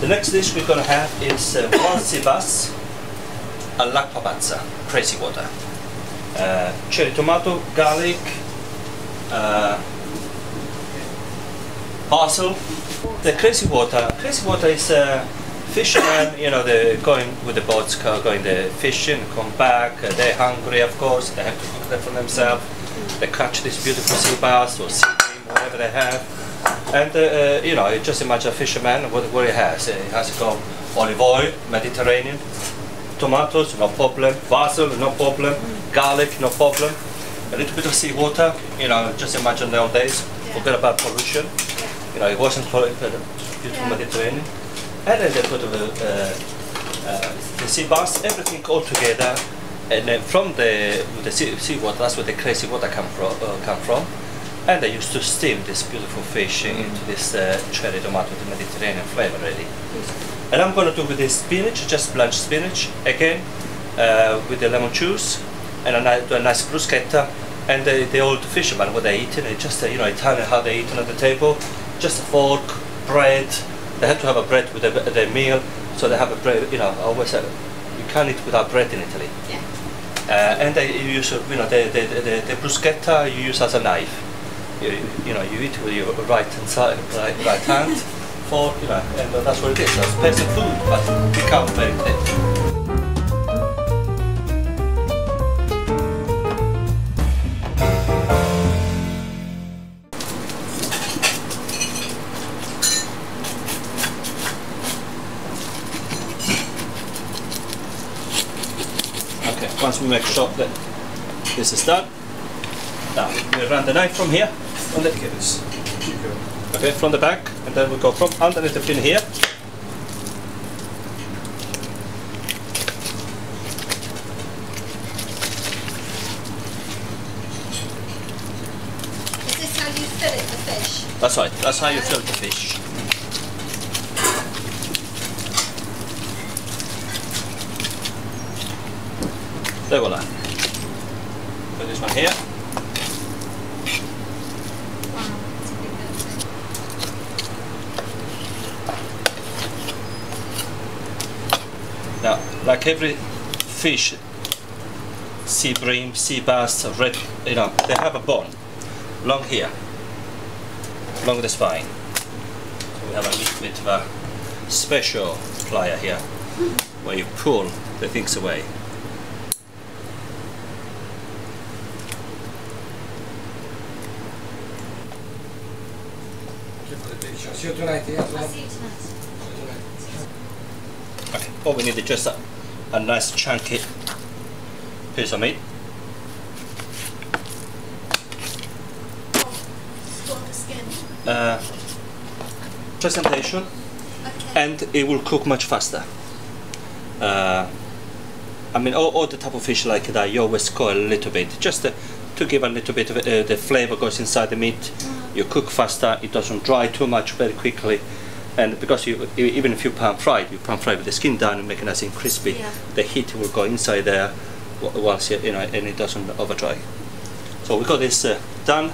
The next dish we're going to have is one SeaBass all'Acqua Pazza, crazy water. Cherry tomato, garlic, basil. The crazy water is fishermen, you know, they're going with the boats, going the fishing, come back, they're hungry of course, they have to cook them for themselves. They catch this beautiful SeaBass or SeaBream, whatever they have. And you know, just imagine a fisherman, what he has. He has got olive oil, Mediterranean, tomatoes, no problem, basil, no problem, garlic, no problem, a little bit of seawater, you know, just imagine the old days, forget about pollution, you know, it wasn't beautiful Mediterranean. And then they put the SeaBass, everything all together, and then from the seawater, that's where the crazy water come from. And they used to steam this beautiful fish into this cherry tomato, the Mediterranean flavor really. And I'm going to do with this spinach, just blanched spinach, again with the lemon juice, and do a nice bruschetta. And the old fishermen, what they eating, it's just you know, Italian, how they eating at the table, just a fork, bread. They have to have a bread with their meal, so they have a bread. You know, I always say you can't eat without bread in Italy. Yeah. And they use, you know, the bruschetta you use as a knife. You know, you eat with your right hand, fork, you know, and that's what it is. It's peasant food, but it becomes very tasty. Okay, once we make sure that this is done, now we run the knife from here. Okay, from the back, and then we go from underneath the pin here. Is this how you fillet the fish? That's right, that's how you fillet the fish. There voila. Put this one here. Now, like every fish, SeaBream, SeaBass, red, you know, they have a bone, long here, along the spine. So we have a little bit of a special plier here, where you pull the things away. See you tonight, yeah? I'll see you tonight. Okay, all we need is just a nice chunky piece of meat. Spot the skin. Presentation, Okay. and it will cook much faster. I mean, all the type of fish like that, you always go a little bit, just to give a little bit of the flavor goes inside the meat. You cook faster, it doesn't dry too much very quickly. And because even if you pan fry with the skin down and make it nice and crispy, Yeah. the heat will go inside there once you know, and it doesn't over dry. So we got this done.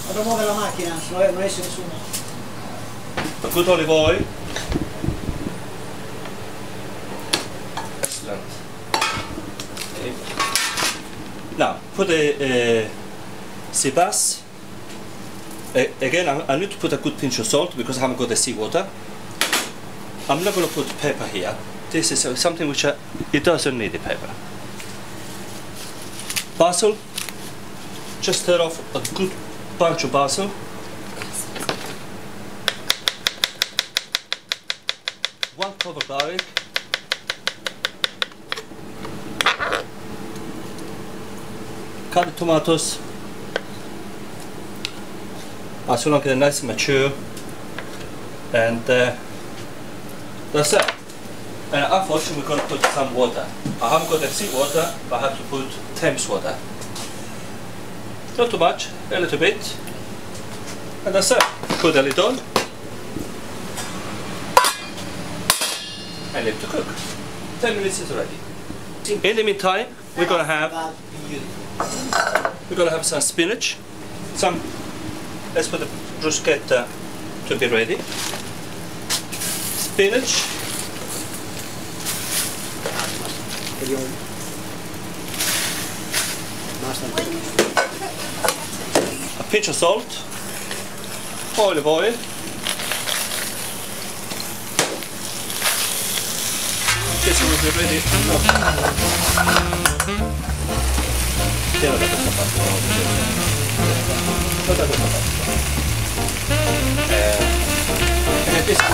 Vado a muovere la macchina, non esce nessuno. A good olive oil. Excellent. Okay. Now put the SeaBass. Again, I need to put a good pinch of salt because I haven't got the seawater. I'm not going to put pepper here. This is something which it doesn't need the pepper. Basil, just stir off a good bunch of basil. One clove of garlic. Cut the tomatoes. As long as they're nice and mature, and that's it. And unfortunately, we're going to put some water. I haven't got the seawater, but I have to put Thames water. Not too much, a little bit, and that's it. Put the lid on and leave to cook. 10 minutes is ready. In the meantime, we're going to have some spinach, let's put the bruschetta to be ready. spinach, Vediamo. Basta. a pinch of salt, olive oil, this will be ready. Tira da questa parte. Guarda questa parte. And this is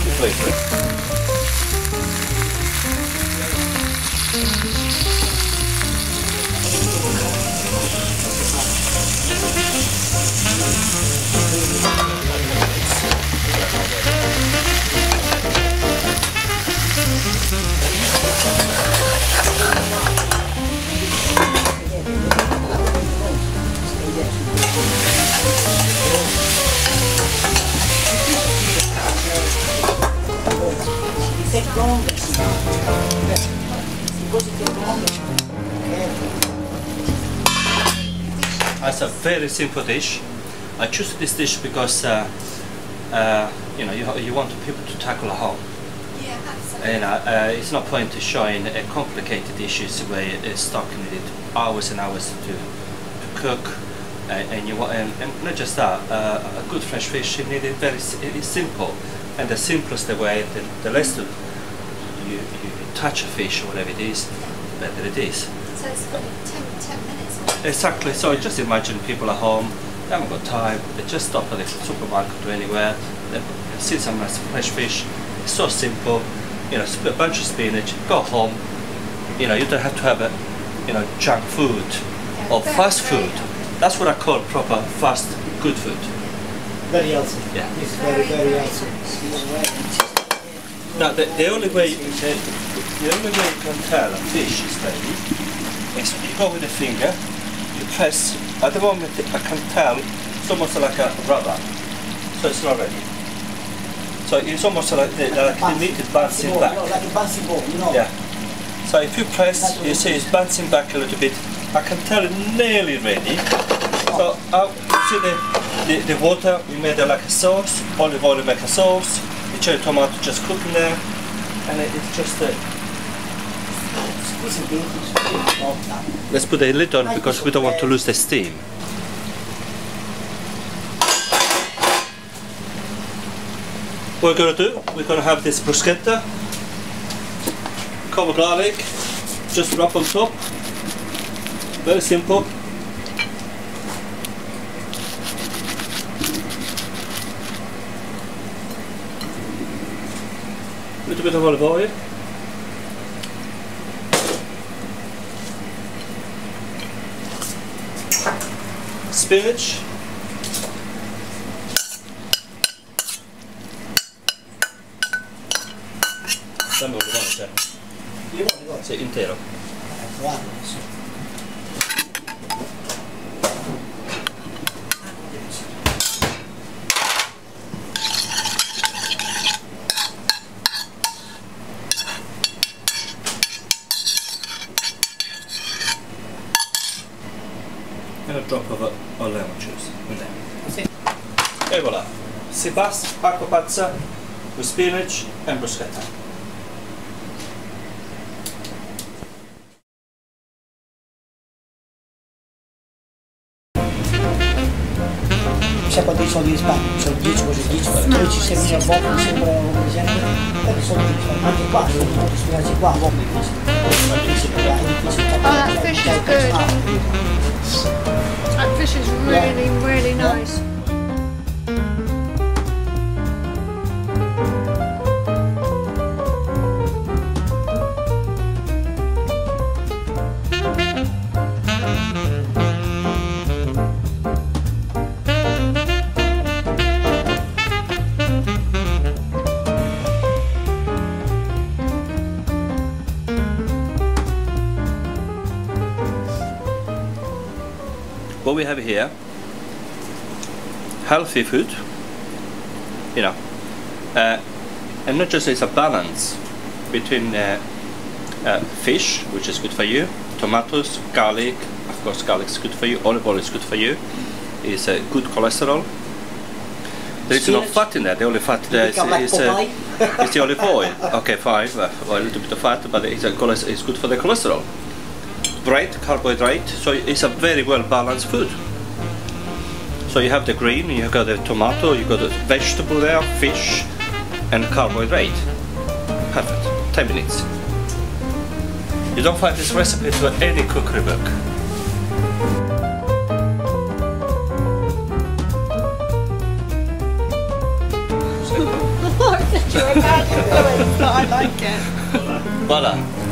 the flavor. It's a very simple dish. I choose this dish because you know you want people to tackle at home. Yeah, absolutely. And it's no point to showing complicated dishes where it's stuck in it hours and hours to cook. And you want, and not just that, a good fresh fish. You need it very. It's simple, and the simplest the way, the less you touch a fish or whatever it is, the better it is. So it's got 10 minutes. Exactly. So just imagine people at home, they haven't got time. They just stop at the supermarket or anywhere. They see some nice fresh fish. It's so simple. You know, split a bunch of spinach. Go home. You know, you don't have to have a, junk food or fast food. That's what I call proper fast good food. Very healthy. Yeah. It's very healthy. Now the only way you can tell a fish is ready is you go with the finger, you press. At the moment I can tell it's almost like a rubber, so it's not ready. So it's almost like the meat is bouncing back. Like a bouncing ball, you know. Yeah. So if you press, you see it's bouncing back a little bit. I can tell it's nearly ready. So you see the water, we made it like a sauce, olive oil make a sauce, the cherry tomato just cooking there, and it's just let's put the lid on because we don't want to lose the steam. What we're going to do, we're going to have this bruschetta, Clove of Garlic, just wrap on top. Very simple. A little bit of olive oil. Spinach. Dammi un limone, c'è. Limone. Sì, intero. Guarda, and a drop of lemon juice in there. E voilà, SeaBass, Acqua Pazza with spinach and bruschetta. sai quanti soldi di Spagna? Sono 10 così, 10, 13 semina a volte, sembra come sempre, quanti soldi di Spagna? Anche qua, sono tutti spinaci qua, a volte è difficile. Oh, that fish is good. That fish is really nice. What we have here, healthy food, you know, and not just it's a balance between fish, which is good for you, tomatoes, garlic, of course garlic is good for you, olive oil is good for you, it's good cholesterol, There is no Spinach. fat in there. The only fat there is, Like Popeye. is the olive oil. Okay, fine. Well, a little bit of fat, but it's good for the cholesterol. Bread, carbohydrate. So it's a very well balanced food. So you have the green, you got the tomato, you got the vegetable there, fish, and carbohydrate. Perfect. 10 minutes. You don't find this recipe to any cookery book. You're a bad influence, but I like it. Voila.